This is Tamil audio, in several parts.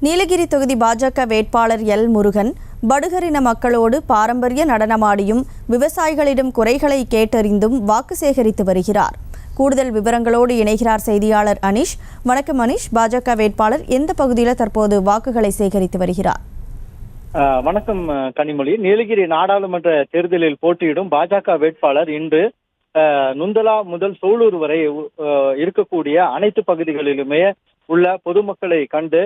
நீலகிரி தொகுதி பாஜக வேட்பாளர் எல் முருகன் படுகரின மக்களோடு பாரம்பரிய நடனமாடியும் விவசாயிகளிடம் குறைகளை கேட்டறிந்தும் வாக்கு சேகரித்து வருகிறார். கூடுதல் விவரங்களோடு இணைகிறார் செய்தியாளர் அனீஷ். வணக்கம் அனீஷ். பாஜக வேட்பாளர் எந்த பகுதியில் தற்போது வாக்குகளை சேகரித்து வருகிறார்? வணக்கம் கனிமொழி. நீலகிரி நாடாளுமன்ற தேர்தலில் போட்டியிடும் பாஜக வேட்பாளர் இன்று நுந்தலா முதல் சோளூர் வரை இருக்கக்கூடிய அனைத்து பகுதிகளிலுமே உள்ள பொதுமக்களை கண்டு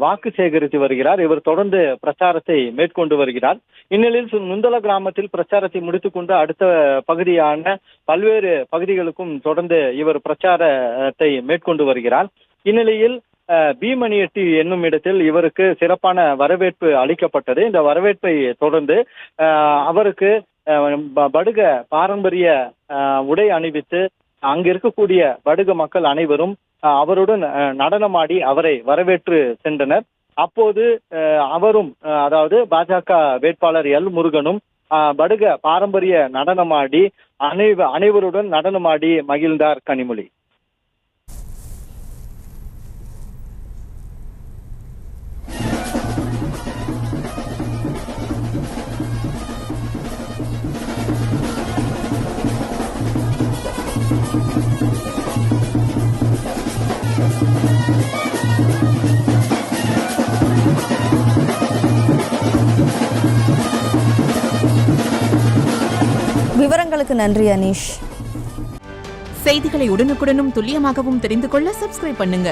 வாக்கு சேகரித்து வருகிறார். இவர் தொடர்ந்து பிரச்சாரத்தை மேற்கொண்டு வருகிறார். இந்நிலையில் நுந்தலா கிராமத்தில் பிரச்சாரத்தை முடித்துக் கொண்டு அடுத்த பகுதியான பல்வேறு பகுதிகளுக்கும் தொடர்ந்து இவர் பிரச்சாரத்தை மேற்கொண்டு வருகிறார். இந்நிலையில் பீமணியட்டி என்னும் இடத்தில் இவருக்கு சிறப்பான வரவேற்பு அளிக்கப்பட்டது. இந்த வரவேற்பை தொடர்ந்து அவருக்கு படுக பாரம்பரிய உடை அணிவித்து அங்கு இருக்கக்கூடிய படுக மக்கள் அனைவரும் அவருடன் நடனமாடி அவரை வரவேற்று சென்றனர். அப்போது அவரும், அதாவது பாஜக வேட்பாளர் எல் முருகனும் படுக பாரம்பரிய நடனமாடி அனைவருடன் நடனமாடி மகிழ்ந்தார் கனிமொழி. விவரங்களுக்கு நன்றி அனீஷ். செய்திகளை உடனுக்குடனும் துல்லியமாகவும் தெரிந்து கொள்ள சப்ஸ்கிரைப் பண்ணுங்க.